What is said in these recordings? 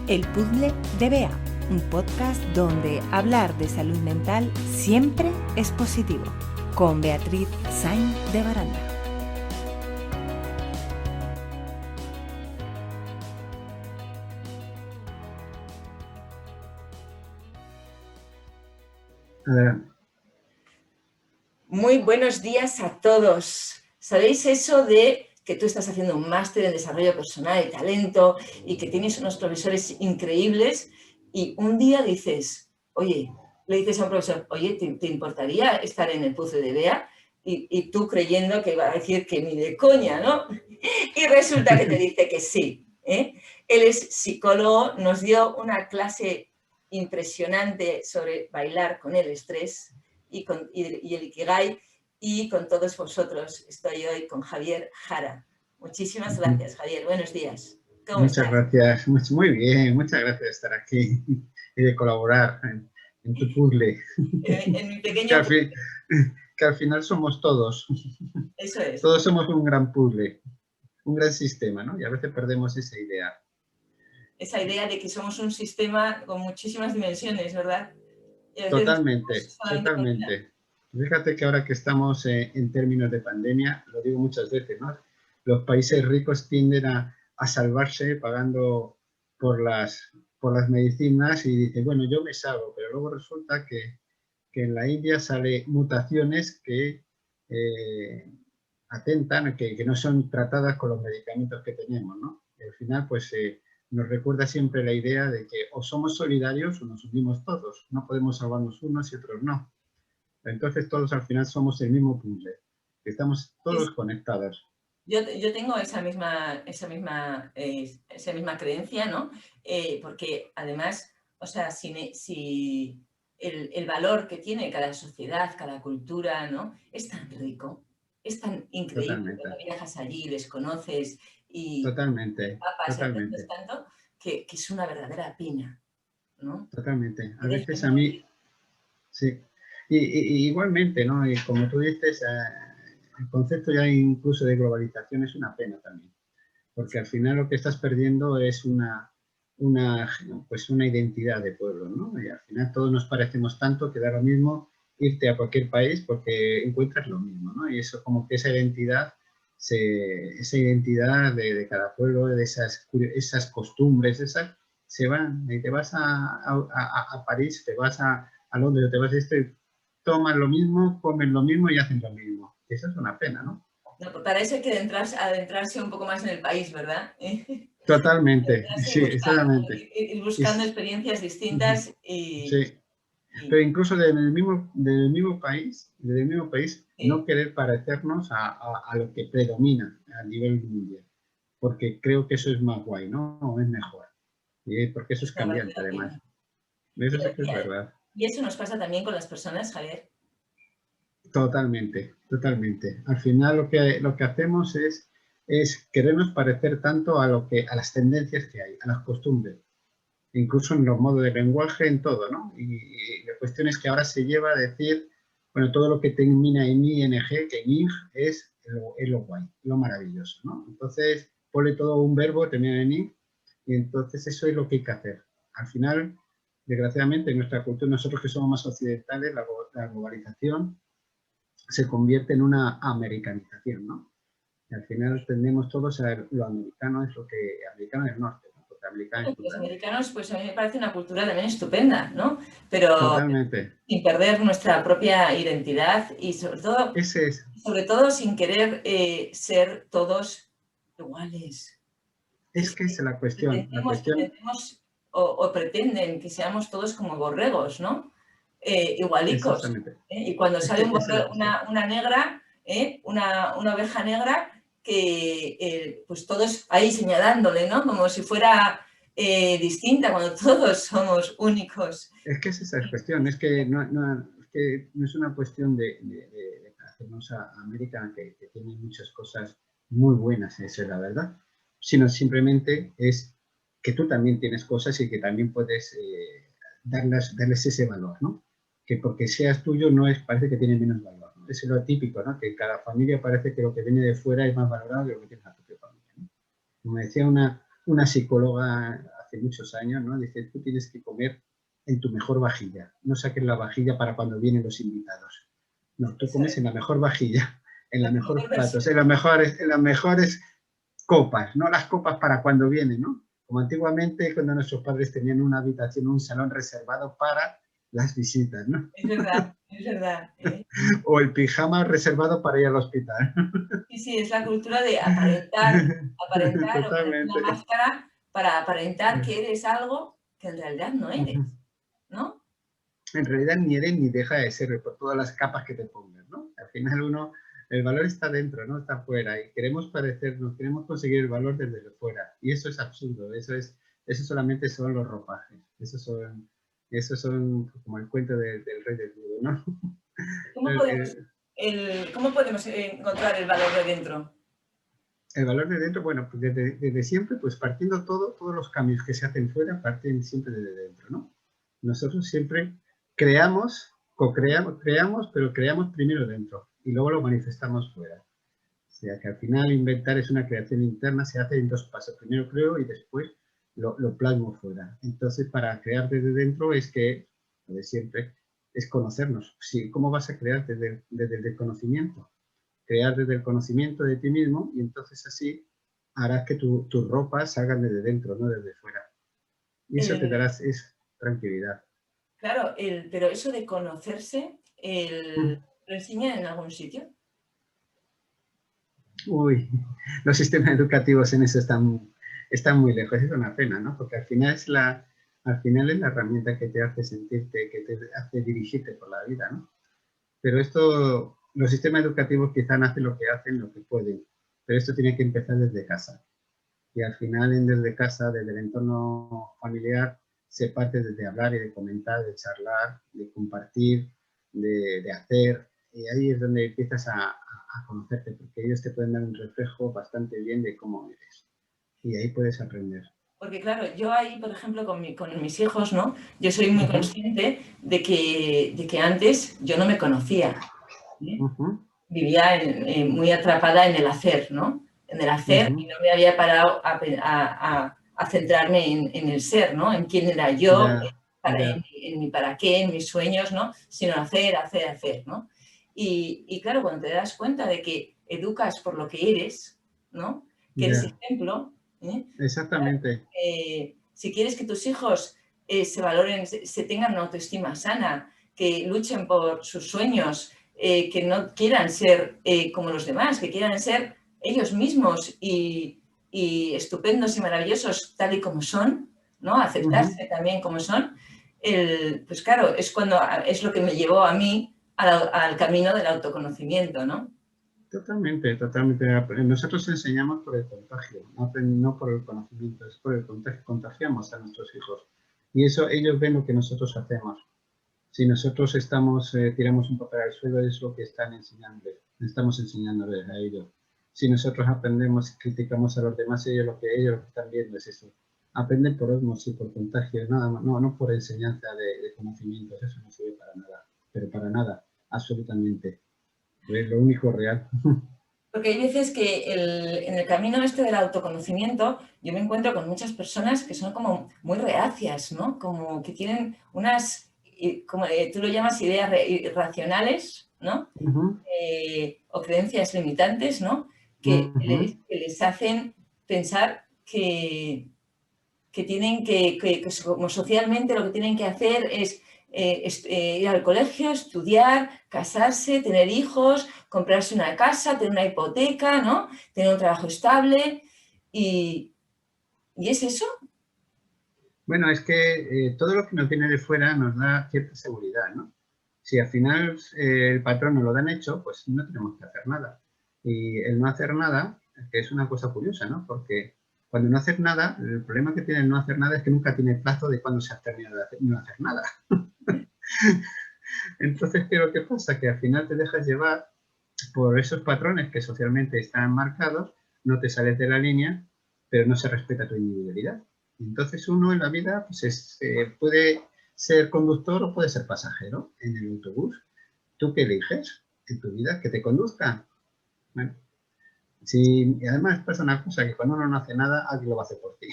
El Puzzle de Bea, un podcast donde hablar de salud mental siempre es positivo, con Beatriz Sainz de Baranda. Muy buenos días a todos. ¿Sabéis eso de que tú estás haciendo un máster en desarrollo personal y talento y que tienes unos profesores increíbles y un día dices, oye, le dices a un profesor, oye, ¿te importaría estar en el puzzle de Bea? Y tú creyendo que va a decir que ni de coña, ¿no? Y resulta que te dice que sí, ¿eh? Él es psicólogo, nos dio una clase impresionante sobre bailar con el estrés y el Ikigai, y con todos vosotros estoy hoy con Javier Jara. Muchísimas gracias, Javier. Buenos días. ¿Cómo estás? Muchas gracias. Muy bien, muchas gracias de estar aquí y de colaborar en tu puzzle. En mi pequeño puzzle. Que al final somos todos. Eso es. Todos somos un gran puzzle, un gran sistema, ¿no? Y a veces perdemos esa idea. Esa idea de que somos un sistema con muchísimas dimensiones, ¿verdad? Totalmente, totalmente. Fíjate que ahora que estamos en términos de pandemia, lo digo muchas veces, ¿no? Los países ricos tienden a salvarse pagando por las medicinas y dicen, bueno, yo me salvo, pero luego resulta que en la India sale mutaciones que atentan, que no son tratadas con los medicamentos que tenemos, ¿no? Y al final, pues nos recuerda siempre la idea de que o somos solidarios o nos unimos todos. No podemos salvarnos unos y otros no. Entonces todos al final somos el mismo puzzle. Estamos todos conectados. Yo tengo esa misma creencia, ¿no? Porque además, o sea, si el valor que tiene cada sociedad, cada cultura, ¿no? Es tan rico, es tan increíble. Totalmente. Cuando viajas allí, les conoces y totalmente, papas, totalmente. Tanto que es una verdadera pena, ¿no? Totalmente. A veces a mí, sí. Y igualmente, ¿no? Y como tú dices, el concepto ya incluso de globalización es una pena también, porque al final lo que estás perdiendo es una identidad de pueblo, ¿no? Y al final todos nos parecemos tanto que da lo mismo irte a cualquier país porque encuentras lo mismo, ¿no? Y eso como que esa identidad de cada pueblo, de esas costumbres, se van. Y te vas a París, te vas a Londres, te vas a toman lo mismo, comen lo mismo y hacen lo mismo. Eso es una pena, ¿no? No, para eso hay que adentrarse un poco más en el país, ¿verdad? Totalmente, sí, exactamente. Ir buscando experiencias distintas y... Sí, pero incluso del mismo país, sí, no querer parecernos a lo que predomina a nivel mundial, porque creo que eso es más guay, ¿no? O es mejor, porque eso es cambiante además. Eso sí que es verdad. Y eso nos pasa también con las personas, Javier. Totalmente, totalmente. Al final lo que hacemos es querernos parecer tanto a las tendencias que hay, a las costumbres, incluso en los modos de lenguaje, en todo, ¿no? Y la cuestión es que ahora se lleva a decir, bueno, todo lo que termina en ing, que ing es lo guay, lo maravilloso, ¿no? Entonces, ponle todo un verbo, termina en ing, y entonces eso es lo que hay que hacer. Al final, desgraciadamente, en nuestra cultura, nosotros que somos más occidentales, la globalización se convierte en una americanización, ¿no? Y al final tendemos todos a ver lo americano es lo que americano es el norte, ¿no? Porque americano es los americanos, pues a mí me parece una cultura también estupenda, ¿no? Pero totalmente. Sin perder nuestra propia identidad y sobre todo sin querer ser todos iguales. Es que es la cuestión. O pretenden que seamos todos como borregos, ¿no? Igualicos. Y cuando sale una negra, una oveja negra, que pues todos ahí señalándole, ¿no? Como si fuera distinta, cuando todos somos únicos. Es que es esa cuestión, es que no es una cuestión de hacernos a América, que tiene muchas cosas muy buenas, eso es la verdad, sino simplemente es que tú también tienes cosas y que también puedes darles ese valor, ¿no? Que porque seas tuyo parece que tiene menos valor, ¿no? Eso es lo típico, ¿no? Que cada familia parece que lo que viene de fuera es más valorado que lo que tiene la propia familia, ¿no? Como decía una psicóloga hace muchos años, ¿no? Dice, tú tienes que comer en tu mejor vajilla. No saques la vajilla para cuando vienen los invitados. No, tú comes en la mejor vajilla, en los mejores platos, en las mejores copas, no las copas para cuando vienen, ¿no? Como antiguamente cuando nuestros padres tenían una habitación, un salón reservado para las visitas, ¿no? Es verdad, es verdad. O el pijama reservado para ir al hospital. Sí, sí, es la cultura de aparentar o ponerte una Totalmente. máscara para aparentar que eres algo que en realidad no eres, ¿no? En realidad ni eres ni deja de ser por todas las capas que te pongas, ¿no? Al final el valor está dentro, no está fuera, y queremos parecernos, queremos conseguir el valor desde fuera, y eso es absurdo, eso solamente son los ropajes, esos son como el cuento del rey del mundo, ¿no? ¿Cómo podemos encontrar el valor de dentro? El valor de dentro, bueno, pues desde siempre, pues partiendo todos los cambios que se hacen fuera, parten siempre desde dentro, ¿no? Nosotros siempre creamos, creamos, pero creamos primero dentro y luego lo manifestamos fuera. O sea que al final inventar es una creación interna, se hace en 2 pasos. Primero creo y después lo plasmo fuera. Entonces, para crear desde dentro es que, lo de siempre, es conocernos. Sí, ¿cómo vas a crear desde el conocimiento? Crear desde el conocimiento de ti mismo y entonces así harás que tus ropas salgan desde dentro, no desde fuera. Y eso te dará tranquilidad. Claro, pero eso de conocerse, ¿lo enseñan en algún sitio? Uy, los sistemas educativos en eso están muy lejos, es una pena, ¿no? Porque al final es la herramienta que te hace sentirte, que te hace dirigirte por la vida, ¿no? Pero los sistemas educativos quizás hacen lo que pueden, pero esto tiene que empezar desde casa. Y al final, desde casa, desde el entorno familiar, se parte desde hablar y de comentar, de charlar, de compartir, de hacer. Y ahí es donde empiezas a conocerte, porque ellos te pueden dar un reflejo bastante bien de cómo eres. Y ahí puedes aprender. Porque claro, yo ahí, por ejemplo, con mis hijos, ¿no? Yo soy muy consciente de que antes yo no me conocía, ¿eh? Vivía muy atrapada en el hacer, ¿no? En el hacer y no me había parado a centrarme en el ser, ¿no? En quién era yo, en mi para qué, en mis sueños, ¿no? Sino hacer, ¿no? Y claro, cuando te das cuenta de que educas por lo que eres, ¿no? Que eres ejemplo, ¿eh? Exactamente. Si quieres que tus hijos se valoren, se tengan una autoestima sana, que luchen por sus sueños, que no quieran ser como los demás, que quieran ser ellos mismos y estupendos y maravillosos tal y como son, ¿no? Aceptarse también como son, pues claro, es lo que me llevó a mí al camino del autoconocimiento, ¿no? Totalmente, totalmente. Nosotros enseñamos por el contagio, no por el conocimiento, es por el contagio. Contagiamos a nuestros hijos y eso ellos ven lo que nosotros hacemos. Si nosotros tiramos un papel al suelo, es lo que estamos enseñándoles a ellos. Si nosotros aprendemos y criticamos a los demás, ellos lo que están viendo es eso. Aprenden por osmosis, por contagio, nada más, no por enseñanza de conocimientos, eso no sirve para nada, pero para nada, absolutamente. Es lo único real. Porque hay veces que en el camino del autoconocimiento yo me encuentro con muchas personas que son como muy reacias, ¿no? Como que tienen unas, como tú lo llamas, ideas irracionales, ¿no? O creencias limitantes, ¿no? Que les hacen pensar que tienen que como socialmente lo que tienen que hacer es ir al colegio, estudiar, casarse, tener hijos, comprarse una casa, tener una hipoteca, ¿no? Tener un trabajo estable. ¿Y es eso? Bueno, es que todo lo que nos viene de fuera nos da cierta seguridad, ¿no? Si al final el patrón nos lo dan hecho, pues no tenemos que hacer nada. Y el no hacer nada, que es una cosa curiosa, ¿no? Porque cuando no haces nada, el problema que tiene el no hacer nada es que nunca tiene plazo de cuándo se ha terminado de no hacer nada. Entonces, ¿qué es lo que pasa? Que al final te dejas llevar por esos patrones que socialmente están marcados, no te sales de la línea, pero no se respeta tu individualidad. Entonces uno en la vida pues puede ser conductor o puede ser pasajero en el autobús. ¿Tú qué eliges en tu vida? ¿Que te conduzca? Bueno, y además pasa una cosa, que cuando uno no hace nada, alguien lo va a hacer por ti.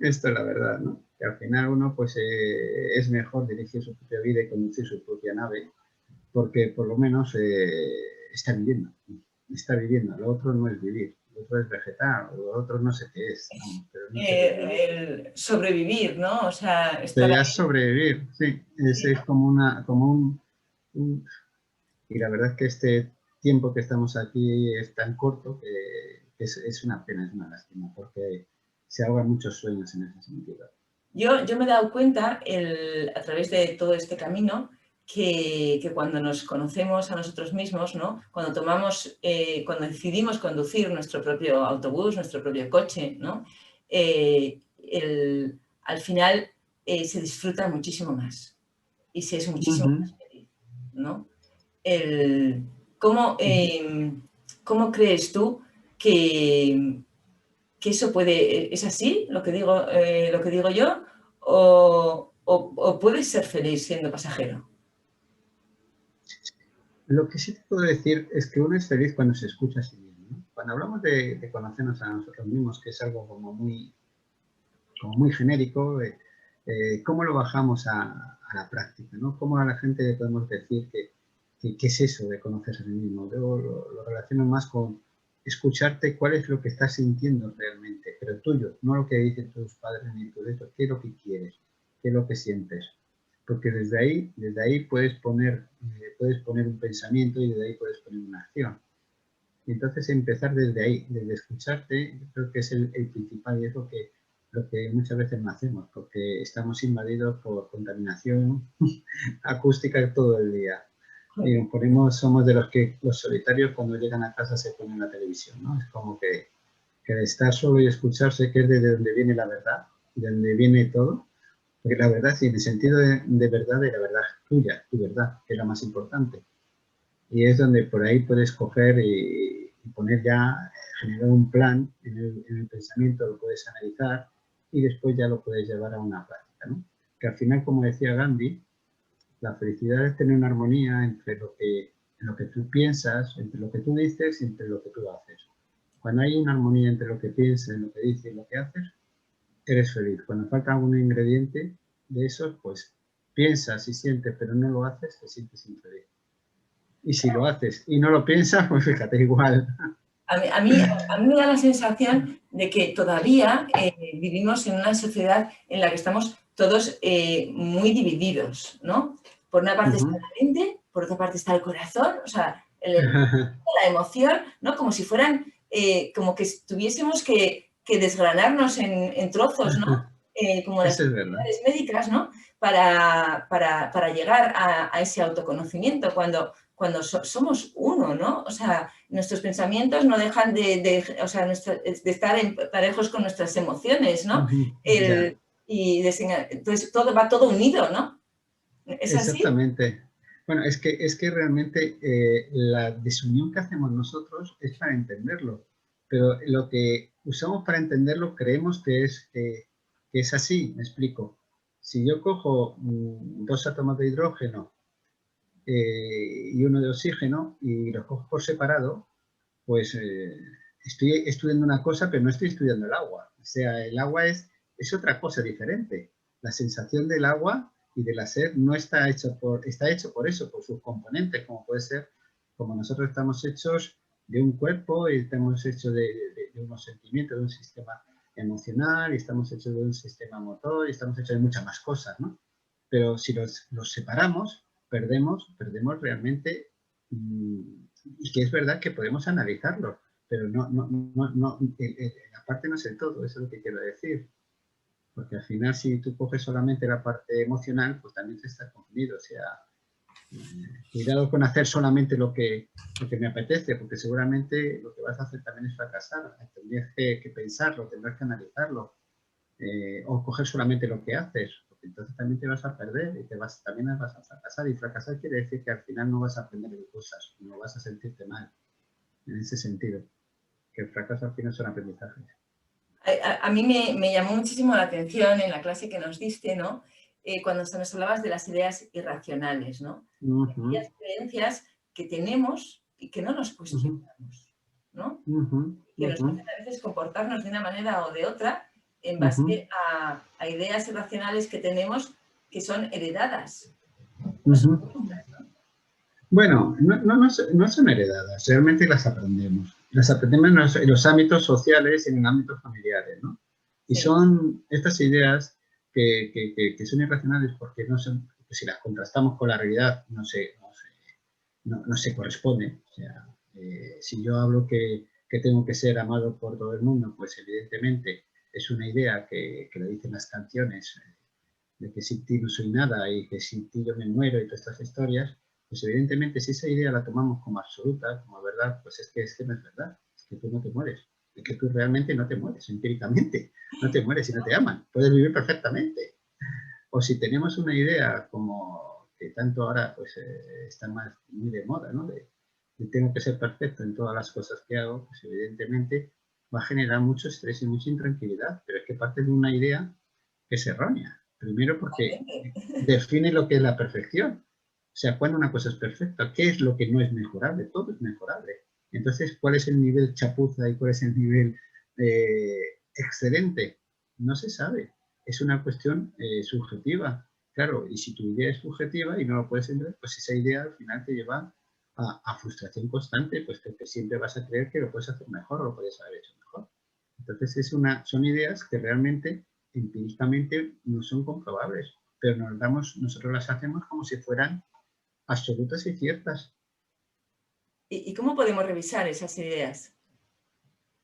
Esto es la verdad, ¿no? Que al final uno pues es mejor dirigir su propia vida y conducir su propia nave, porque por lo menos está viviendo. Lo otro no es vivir, lo otro es vegetar, lo otro no sé qué es, ¿no? Pero no sé qué es vivir. El sobrevivir, ¿no? O sea, estar Sería ahí. sobrevivir, sí. Es y la verdad es que este tiempo que estamos aquí es tan corto que es una pena, es una lástima, porque se ahogan muchos sueños en ese sentido. Yo me he dado cuenta a través de todo este camino que cuando nos conocemos a nosotros mismos, ¿no? Cuando decidimos conducir nuestro propio autobús, nuestro propio coche, ¿no? Al final se disfruta muchísimo más y se es muchísimo más feliz, ¿no? El, ¿cómo, ¿Cómo crees tú que eso es así, lo que digo yo, o puedes ser feliz siendo pasajero? Lo que sí te puedo decir es que uno es feliz cuando se escucha a sí mismo, ¿no? Cuando hablamos de conocernos a nosotros mismos, que es algo como muy genérico, ¿cómo lo bajamos a la práctica, ¿no? ¿Cómo a la gente le podemos decir qué es eso de conocerse a sí mismo? Yo lo relaciono más con escucharte cuál es lo que estás sintiendo realmente, pero tuyo, no lo que dicen tus padres ni tú de eso, qué es lo que quieres, qué es lo que sientes. Porque desde ahí puedes poner un pensamiento y desde ahí puedes poner una acción. Y entonces empezar desde ahí, desde escucharte, yo creo que es el principal y es lo que muchas veces no hacemos, porque estamos invadidos por contaminación acústica todo el día. Y somos de los solitarios cuando llegan a casa se ponen la televisión, ¿no? Es como que de estar solo y escucharse, que es de donde viene la verdad, de donde viene todo. Porque la verdad, sí, en el sentido de verdad, de la verdad tuya, tu verdad, que es la más importante. Y es donde por ahí puedes coger y poner ya, generar un plan en el pensamiento, lo puedes analizar y después ya lo puedes llevar a una práctica, ¿no? Que al final, como decía Gandhi, la felicidad es tener una armonía entre en lo que tú piensas, entre lo que tú dices y entre lo que tú haces. Cuando hay una armonía entre lo que piensas, lo que dices y lo que haces, eres feliz. Cuando falta algún ingrediente de esos, pues piensas y sientes, pero no lo haces, te sientes infeliz. Y si lo haces y no lo piensas, pues fíjate, igual. A mí me da la sensación de que todavía vivimos en una sociedad en la que estamos todos muy divididos, ¿no? Por una parte está la mente, por otra parte está el corazón, o sea, la emoción, ¿no? Como si fueran, como que tuviésemos que desgranarnos en trozos, ¿no? Como las Eso es verdad. enfermedades médicas, ¿no? Para llegar a ese autoconocimiento, cuando somos uno, ¿no? O sea, nuestros pensamientos no dejan de estar parejos con nuestras emociones, ¿no? Entonces va todo unido, ¿no? ¿Es así? Exactamente. Bueno, es que realmente la desunión que hacemos nosotros es para entenderlo, pero lo que usamos para entenderlo creemos que es así, me explico. Si yo cojo 2 átomos de hidrógeno y uno de oxígeno y los cojo por separado, pues estoy estudiando una cosa, pero no estoy estudiando el agua. O sea, el agua es otra cosa diferente. La sensación del agua y de la sed no está hecho está hecho por eso, por sus componentes, como puede ser, como nosotros estamos hechos de un cuerpo y estamos hechos de unos sentimientos, de un sistema emocional y estamos hechos de un sistema motor y estamos hechos de muchas más cosas, ¿no? Pero si los separamos, perdemos realmente y que es verdad que podemos analizarlo, pero la parte no es el todo, eso es lo que quiero decir. Porque al final, si tú coges solamente la parte emocional, pues también te estás confundido. O sea, cuidado con hacer solamente lo que me apetece, porque seguramente lo que vas a hacer también es fracasar. Tendrás que pensarlo, tendrás que analizarlo. O coger solamente lo que haces, porque entonces también te vas a perder y también vas a fracasar. Y fracasar quiere decir que al final no vas a aprender de cosas, no vas a sentirte mal, en ese sentido. Que el fracaso al final son aprendizajes. A mí me llamó muchísimo la atención en la clase que nos diste, ¿no? Cuando nos hablabas de las ideas irracionales, ¿no? Aquellas creencias que tenemos y que no nos cuestionamos, ¿no? Que nos hacen a veces comportarnos de una manera o de otra en base a ideas irracionales que tenemos que son heredadas. No son nuestras, ¿no? Bueno, no son heredadas, realmente las aprendemos. Las aprendemos en los ámbitos sociales y en ámbitos familiares, ¿no? Y Sí. son estas ideas que son irracionales porque no son, si las contrastamos con la realidad no se corresponde. O sea, si yo hablo que tengo que ser amado por todo el mundo, pues evidentemente es una idea que lo dicen las canciones, de que sin ti no soy nada y que sin ti yo me muero y todas estas historias, pues evidentemente si esa idea la tomamos como absoluta, como verdad, pues es que no es verdad, es que tú no te mueres, es que tú realmente no te mueres empíricamente, no te mueres y no te aman, puedes vivir perfectamente. O si tenemos una idea como que tanto ahora pues está muy de moda, ¿no? De tengo que ser perfecto en todas las cosas que hago, pues evidentemente va a generar mucho estrés y mucha intranquilidad, pero es que parte de una idea que es errónea. Primero porque define lo que es la perfección. O sea, cuando una cosa es perfecta, ¿qué es lo que no es mejorable? Todo es mejorable. Entonces, ¿cuál es el nivel chapuza y cuál es el nivel excelente? No se sabe. Es una cuestión subjetiva. Claro, y si tu idea es subjetiva y no lo puedes entender, pues esa idea al final te lleva a frustración constante, pues que siempre vas a creer que lo puedes hacer mejor o lo puedes haber hecho mejor. Entonces, son ideas que realmente empíricamente no son comprobables, pero nosotros las hacemos como si fueran absolutas y ciertas. ¿Y cómo podemos revisar esas ideas?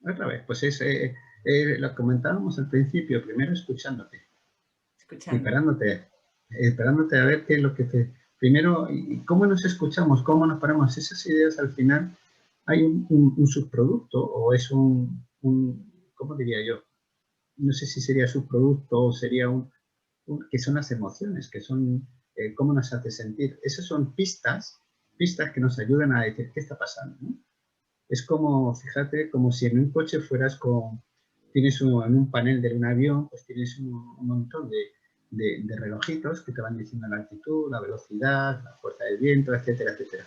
Otra vez, pues lo comentábamos al principio, primero escuchándote, esperándote a ver qué es lo que te... Primero, ¿cómo nos escuchamos? ¿Cómo nos paramos? Esas ideas al final hay un subproducto o es ¿cómo diría yo? No sé si sería subproducto o sería que son las emociones, que son cómo nos hace sentir. Esas son pistas que nos ayudan a decir qué está pasando, ¿no? Es como, fíjate, como si en un coche tienes en un panel de un avión, pues tienes un montón de relojitos que te van diciendo la altitud, la velocidad, la fuerza del viento, etcétera, etcétera.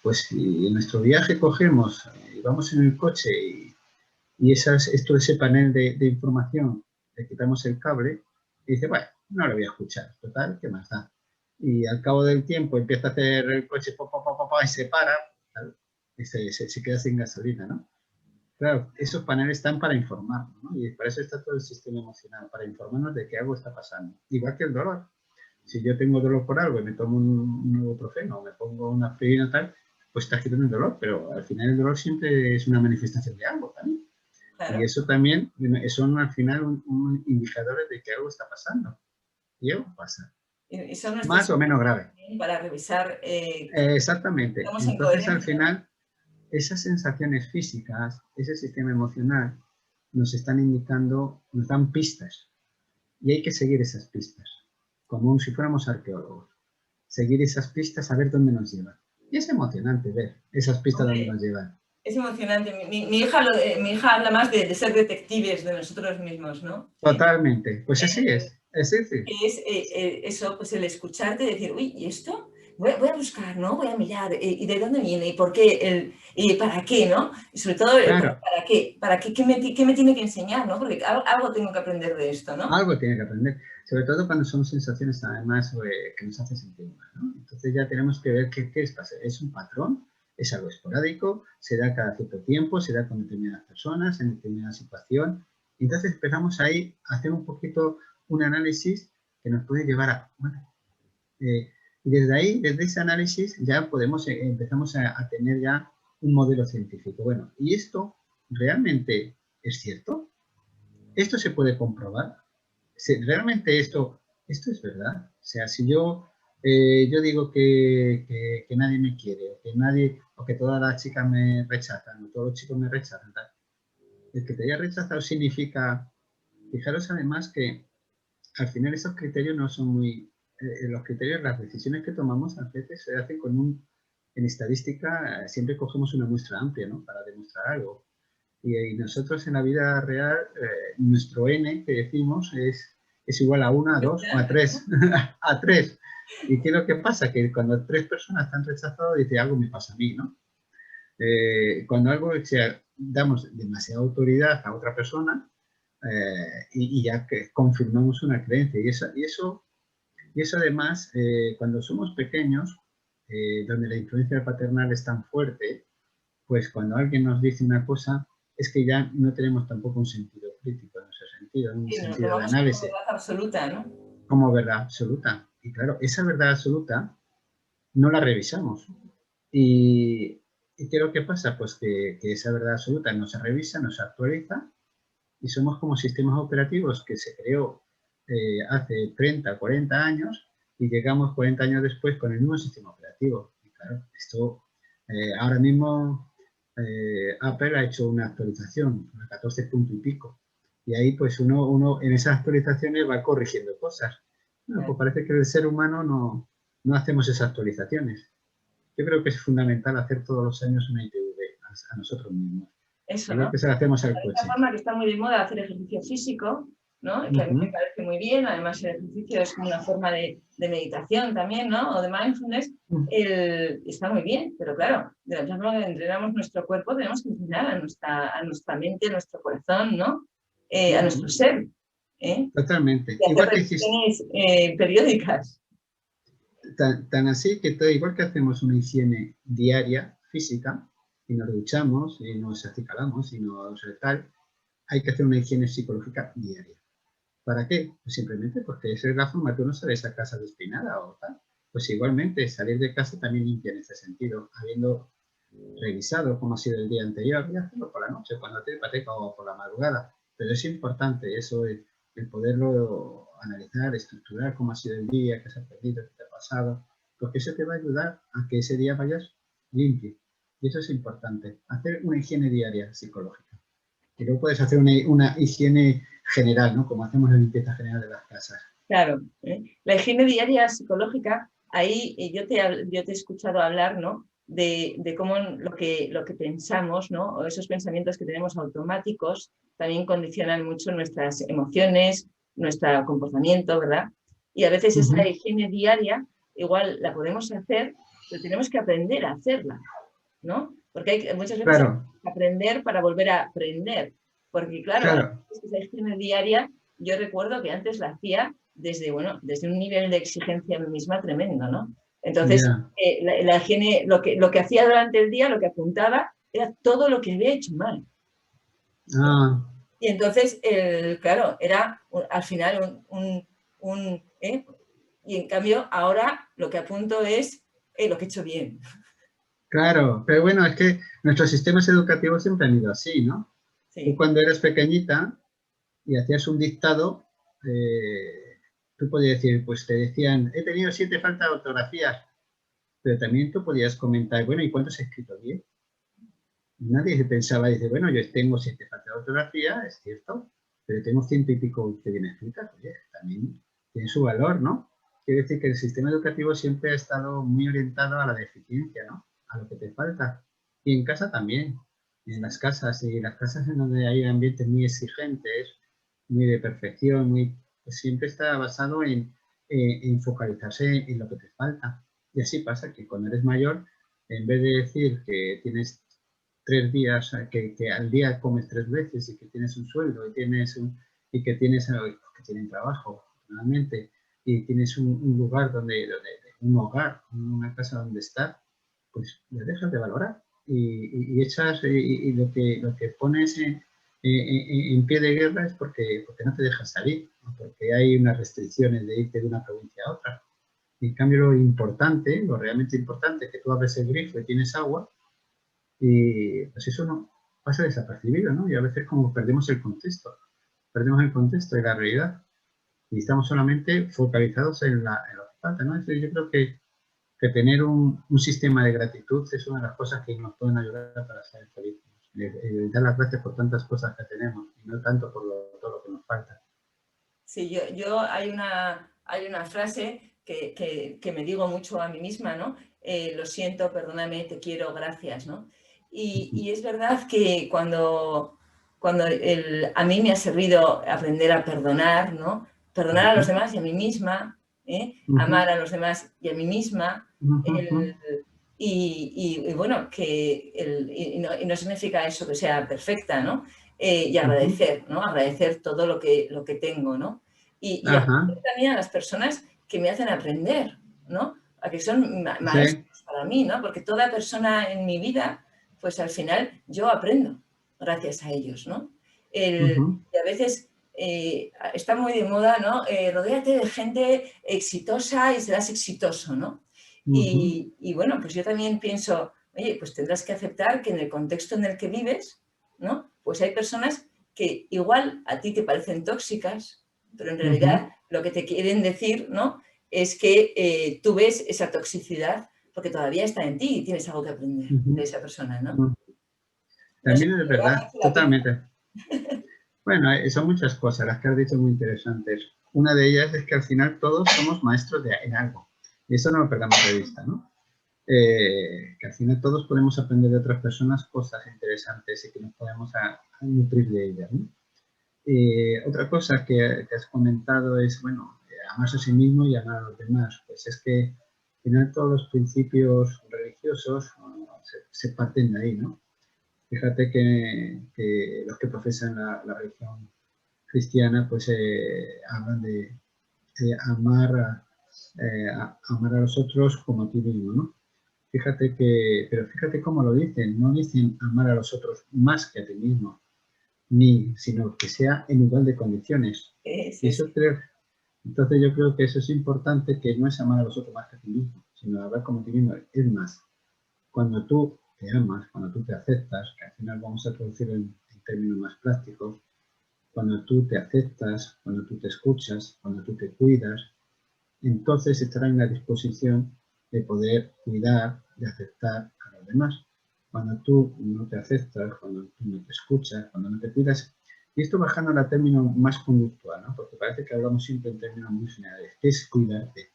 Pues si en nuestro viaje cogemos y vamos en el coche y ese panel de información, le quitamos el cable y dice, bueno, no lo voy a escuchar, total, ¿qué más da? Y al cabo del tiempo empieza a hacer el coche y se para, ¿sabes? Y se queda sin gasolina, ¿no? Claro, esos paneles están para informarnos, ¿no? Y para eso está todo el sistema emocional, para informarnos de que algo está pasando. Igual que el dolor. Si yo tengo dolor por algo y me tomo un ibuprofeno o me pongo una aspirina tal, pues está quitando el dolor, pero al final el dolor siempre es una manifestación de algo también. Claro. Y eso también son al final un indicadores de que algo está pasando. Y algo pasa. Y son más o menos grave. Para revisar. Exactamente. Entonces al final esas sensaciones físicas, ese sistema emocional, nos están indicando, nos dan pistas. Y hay que seguir esas pistas, como si fuéramos arqueólogos. Seguir esas pistas a ver dónde nos llevan. Y es emocionante ver esas pistas dónde nos llevan. Es emocionante. Mi hija habla más de ser detectives de nosotros mismos, ¿no? Totalmente. Pues así es. Es decir. Es eso, pues el escucharte y decir, uy, ¿y esto? Voy a buscar, ¿no? Voy a mirar, ¿y de dónde viene? ¿Y por qué? ¿Y para qué, no? Y sobre todo, claro. ¿para qué? ¿Para qué? ¿Qué me tiene que enseñar, no? Porque algo tengo que aprender de esto, ¿no? Algo tiene que aprender. Sobre todo cuando son sensaciones, además, que nos hacen sentir mal, ¿no? Entonces ya tenemos que ver qué es. ¿Es un patrón? ¿Es algo esporádico? ¿Se da cada cierto tiempo? ¿Se da con determinadas personas, en determinada situación? Entonces empezamos ahí a hacer un poquito un análisis que nos puede llevar a... Bueno, y desde ahí, desde ese análisis, ya empezamos a tener ya un modelo científico. Bueno, ¿y esto realmente es cierto? ¿Esto se puede comprobar? ¿Realmente esto es verdad? O sea, si yo digo que nadie me quiere, o que todas las chicas me rechazan, o todos los chicos me rechazan, tal, el que te haya rechazado significa... Fijaros además que al final esos criterios no son muy... los criterios, las decisiones que tomamos a veces se hacen en estadística siempre cogemos una muestra amplia, ¿no? Para demostrar algo. Y nosotros en la vida real, nuestro N que decimos es igual a 1, a 2 o a 3. A 3. ¿Y qué es lo que pasa? Que cuando 3 personas están rechazadas, dice algo me pasa a mí, ¿no? Cuando damos demasiada autoridad a otra persona, y ya que confirmamos una creencia. Y eso además, cuando somos pequeños, donde la influencia paternal es tan fuerte, pues cuando alguien nos dice una cosa, es que ya no tenemos tampoco un sentido crítico en ese sentido, un Sí, nos sentido de tomamos como análisis, verdad absoluta, ¿no? como verdad absoluta. Y claro, esa verdad absoluta no la revisamos. ¿Y qué es lo que pasa? Pues que esa verdad absoluta no se revisa, no se actualiza, y somos como sistemas operativos que se creó hace 30, 40 años, y llegamos 40 años después con el mismo sistema operativo. Y claro, esto ahora mismo Apple ha hecho una actualización, una 14 punto y pico, y ahí pues uno en esas actualizaciones va corrigiendo cosas. Bueno, pues parece que el ser humano no hacemos esas actualizaciones. Yo creo que es fundamental hacer todos los años una ITV a nosotros mismos. Eso, Igual ¿no? que se lo hacemos al De coche. esta forma que está muy de moda hacer ejercicio físico, ¿no? Que a mí me parece muy bien, además el ejercicio es como una forma de meditación también, ¿no? O de mindfulness, está muy bien, pero claro, de la misma forma que entrenamos nuestro cuerpo, tenemos que entrenar a nuestra mente, a nuestro corazón, ¿no? A nuestro ser, ¿eh? Totalmente. Y hacer Igual que hiciste, revisiones periódicas. tan así que igual que hacemos una higiene diaria, física, y nos duchamos, y nos acicalamos, y nos tal, hay que hacer una higiene psicológica diaria. ¿Para qué? Pues simplemente porque esa es la forma que uno sale de esa casa despeinada o tal. Pues igualmente, salir de casa también limpia en ese sentido, habiendo revisado cómo ha sido el día anterior, y hacerlo por la noche, cuando te apetezca, o por la madrugada. Pero es importante eso, el poderlo analizar, estructurar cómo ha sido el día, qué se ha perdido, qué te ha pasado, porque eso te va a ayudar a que ese día vayas limpio. Y eso es importante, hacer una higiene diaria psicológica. Y luego puedes hacer una higiene general, ¿no? Como hacemos la limpieza general de las casas. Claro, ¿eh? La higiene diaria psicológica, ahí yo te he escuchado hablar, ¿no? De cómo lo que pensamos, ¿no? O esos pensamientos que tenemos automáticos también condicionan mucho nuestras emociones, nuestro comportamiento, ¿verdad? Y a veces esa higiene diaria igual la podemos hacer, pero tenemos que aprender a hacerla, ¿no? Porque muchas veces hay que aprender para volver a aprender. Porque claro, esa higiene diaria, yo recuerdo que antes la hacía desde un nivel de exigencia en mí misma tremendo, ¿no? Entonces, la higiene, lo que hacía durante el día, lo que apuntaba, era todo lo que había hecho mal. Y entonces, claro, era al final y en cambio, ahora lo que apunto es lo que he hecho bien. Claro, pero bueno, es que nuestros sistemas educativos siempre han ido así, ¿no? Sí. Tú cuando eras pequeñita y hacías un dictado, tú podías decir, pues te decían, he tenido 7 faltas de ortografía, pero también tú podías comentar, bueno, ¿y cuántos he escrito bien? Nadie se pensaba, dice, bueno, yo tengo 7 faltas de ortografía, es cierto, pero tengo 100 y pico que bien escritas, oye, también tiene su valor, ¿no? Quiere decir que el sistema educativo siempre ha estado muy orientado a la deficiencia, ¿no? A lo que te falta. Y en casa también, en las casas, y las casas en donde hay ambientes muy exigentes, muy de perfección, pues siempre está basado en focalizarse en lo que te falta. Y así pasa que cuando eres mayor, en vez de decir que tienes 3 días, que al día comes 3 veces y que tienes un sueldo y que tienen trabajo, realmente, y tienes un lugar un hogar, una casa donde estar, pues le dejas de valorar y echas y lo que pones en pie de guerra es porque no te dejas salir, ¿no? Porque hay unas restricciones de irte de una provincia a otra. En cambio, lo realmente importante, que tú abres el grifo y tienes agua, y pues eso no pasa desapercibido, ¿no? Y a veces como perdemos el contexto de la realidad y estamos solamente focalizados en lo que falta, ¿no? Entonces yo creo que tener un sistema de gratitud es una de las cosas que nos pueden ayudar para ser felices. Dar las gracias por tantas cosas que tenemos y no tanto por todo lo que nos falta. Sí, yo hay una frase que me digo mucho a mí misma, ¿no? Lo siento, perdóname, te quiero, gracias, ¿no? Y es verdad que cuando a mí me ha servido aprender a perdonar, ¿no? Perdonar a los demás y a mí misma, amar a los demás y a mí misma, y bueno, y no significa eso que sea perfecta, ¿no? y agradecer, ¿no? Agradecer todo lo que tengo, ¿no? Y agradecer también a las personas que me hacen aprender, ¿no? A que son maestros para mí, ¿no? Porque toda persona en mi vida, pues al final yo aprendo gracias a ellos, ¿no? Y a veces está muy de moda, ¿no? Rodéate de gente exitosa y serás exitoso, ¿no? Y bueno, pues yo también pienso, oye, pues tendrás que aceptar que en el contexto en el que vives, ¿no? Pues hay personas que igual a ti te parecen tóxicas, pero en realidad lo que te quieren decir, ¿no? Es que tú ves esa toxicidad porque todavía está en ti y tienes algo que aprender de esa persona, ¿no? No sé, También es verdad, totalmente. Bueno, son muchas cosas las que has dicho muy interesantes. Una de ellas es que al final todos somos maestros en algo. Y eso no lo perdamos de vista, ¿no? Que al final todos podemos aprender de otras personas cosas interesantes y que nos podemos nutrir de ellas, ¿no? Otra cosa que has comentado es, bueno, amarse a sí mismo y amar a los demás. Pues es que al final todos los principios religiosos se parten de ahí, ¿no? Fíjate que los que profesan la religión cristiana pues hablan de amar a los otros como a ti mismo, ¿no? Pero fíjate cómo lo dicen, no dicen amar a los otros más que a ti mismo, sino que sea en igual de condiciones. Sí. Entonces yo creo que eso es importante, que no es amar a los otros más que a ti mismo, sino amar como a ti mismo. Es más, cuando tú te amas, cuando tú te aceptas, que al final vamos a traducirlo en términos más prácticos, cuando tú te aceptas, cuando tú te escuchas, cuando tú te cuidas, entonces estarás en la disposición de poder cuidar, de aceptar a los demás. Cuando tú no te aceptas, cuando tú no te escuchas, cuando no te cuidas, y esto bajando a término más conductual, ¿no? Porque parece que hablamos siempre en términos muy generales. ¿Qué es cuidarte?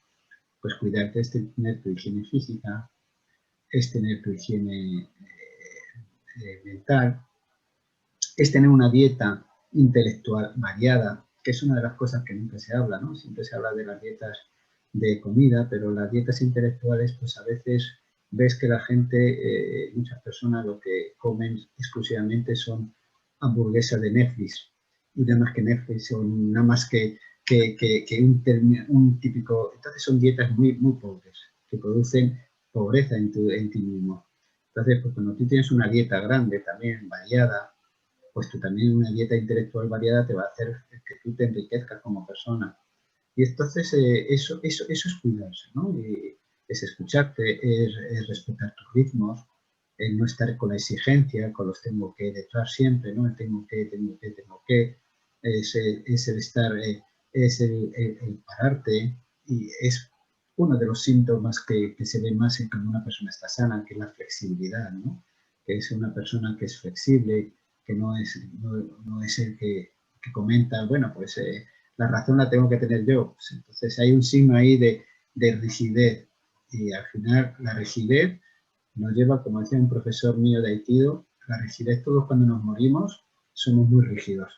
Pues cuidarte es tener tu higiene física, es tener tu higiene mental, es tener una dieta intelectual variada, que es una de las cosas que nunca se habla, ¿no? Siempre se habla de las dietas de comida, pero las dietas intelectuales, pues a veces ves que la gente, muchas personas lo que comen exclusivamente son hamburguesas de Netflix, y nada más que Netflix, o nada más que un típico... Entonces son dietas muy, muy pobres, que producen pobreza en ti mismo. Entonces, pues cuando tú tienes una dieta grande, también variada, pues tú también una dieta intelectual variada te va a hacer que tú te enriquezcas como persona. Y entonces eso es cuidarse, ¿no? Y es escucharte, es respetar tus ritmos, no estar con la exigencia, con los tengo que detrás siempre, ¿no? El tengo que, es el estar, es el pararte, y es uno de los síntomas que se ve más en cuando una persona está sana, que es la flexibilidad, ¿no? Que es una persona que es flexible, que no es el que comenta, bueno, pues la razón la tengo que tener yo. Pues entonces hay un signo ahí de rigidez, y al final la rigidez nos lleva, como decía un profesor mío de Aikido, la rigidez, todos cuando nos morimos somos muy rígidos.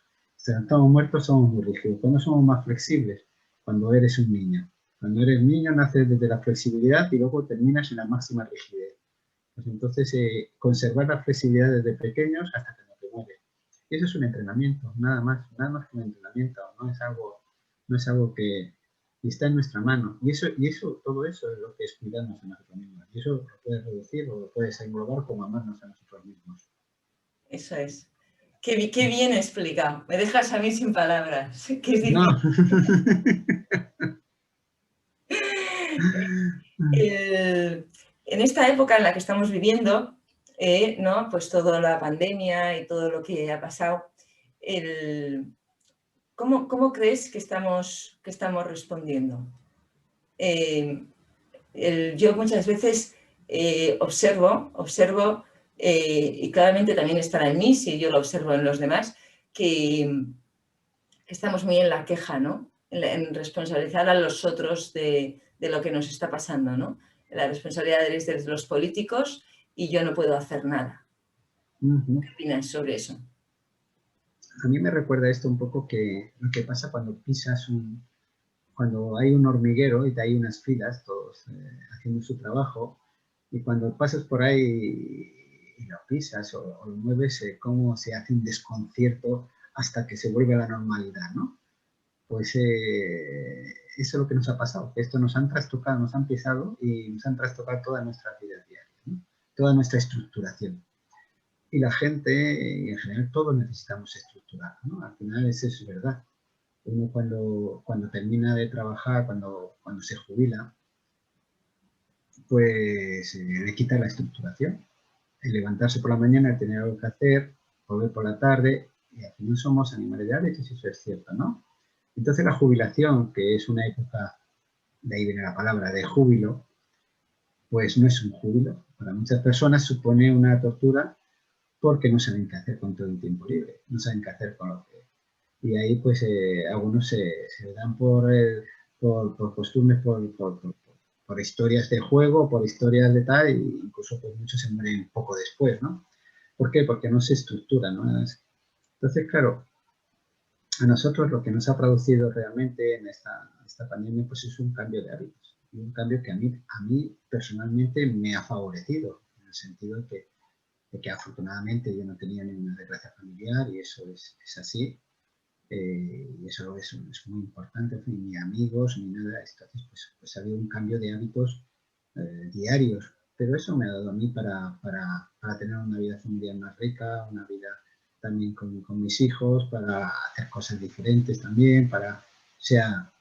Cuando estamos muertos somos muy rígidos. ¿Cuándo somos más flexibles? Cuando eres un niño. Cuando eres niño naces desde la flexibilidad y luego terminas en la máxima rigidez. Pues entonces conservar la flexibilidad desde pequeños hasta que no te mueres. Y eso es un entrenamiento, nada más que un entrenamiento, no es algo que está en nuestra mano. Y todo eso es lo que es cuidarnos a nosotros mismos. Y eso lo puedes reducir o lo puedes englobar como amarnos a nosotros mismos. Eso es. Qué bien explicado. Me dejas a mí sin palabras. Qué es no. En esta época en la que estamos viviendo, ¿no? Pues toda la pandemia y todo lo que ha pasado, ¿cómo crees que estamos respondiendo? Yo muchas veces observo y claramente también estará en mí, si yo lo observo en los demás, que estamos muy en la queja, ¿no? En responsabilizar a los otros de lo que nos está pasando, ¿no? La responsabilidad es de los políticos y yo no puedo hacer nada. ¿Qué opinas sobre eso? A mí me recuerda esto un poco que lo que pasa cuando cuando hay un hormiguero y hay unas filas, todos haciendo su trabajo, y cuando pasas por ahí y lo pisas o lo mueves, cómo se hace un desconcierto hasta que se vuelve a la normalidad, ¿no? Pues eso es lo que nos ha pasado, que esto nos han trastocado, nos han pisado y nos han trastocado toda nuestra vida diaria, ¿no? Toda nuestra estructuración. Y la gente, y en general todos necesitamos estructurar, ¿no? Al final eso es verdad. Uno cuando termina de trabajar, cuando se jubila, pues le quita la estructuración. El levantarse por la mañana, el tener algo que hacer, volver por la tarde, y al final somos animales de hábitos, y eso es cierto, ¿no? Entonces la jubilación, que es una época, de ahí viene la palabra, de júbilo, pues no es un júbilo. Para muchas personas supone una tortura porque no saben qué hacer con todo el tiempo libre, no saben qué hacer con lo que... Y ahí pues algunos se dan por costumbres, por historias de juego, por historias de tal, e incluso pues muchos se mueren poco después, ¿no? ¿Por qué? Porque no se estructura, ¿no? Entonces, claro, a nosotros lo que nos ha producido realmente en esta pandemia pues es un cambio de hábitos, y un cambio que a mí personalmente me ha favorecido, en el sentido de que afortunadamente yo no tenía ninguna desgracia familiar, y eso es así, y eso es muy importante, ni amigos ni nada. Entonces pues ha habido un cambio de hábitos diarios, pero eso me ha dado a mí para tener una vida familiar más rica, una vida también con mis hijos, para hacer cosas diferentes también, o sea,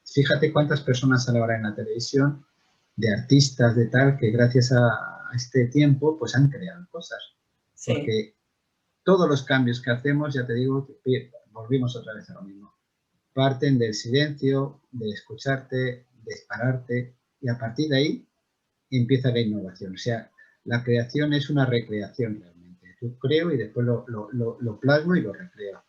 fíjate cuántas personas a la hora en la televisión, de artistas, de tal, que gracias a este tiempo, pues han creado cosas. Sí. Porque todos los cambios que hacemos, ya te digo, volvimos otra vez a lo mismo. Parten del silencio, de escucharte, de pararte, y a partir de ahí empieza la innovación. O sea, la creación es una recreación realmente. Yo creo y después lo plasmo y lo recreo.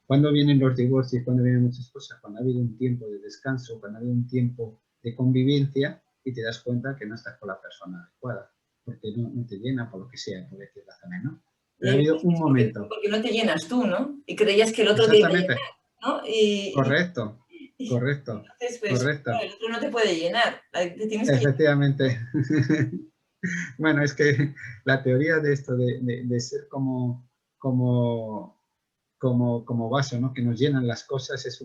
Cuando vienen los divorcios, cuando vienen muchas cosas, cuando ha habido un tiempo de descanso, cuando ha habido un tiempo de convivencia, y te das cuenta que no estás con la persona adecuada, porque no te llena, por lo que sea, por decir la zona, ¿no? Pero ha habido un momento. Porque no te llenas tú, ¿no? Y creías que el otro te iba a llenar, ¿no? Correcto. Entonces, pues, correcto. No, el otro no te puede llenar. Te tienes que... Efectivamente. Bueno, es que la teoría de esto, de ser como vaso, ¿no? Que nos llenan las cosas, es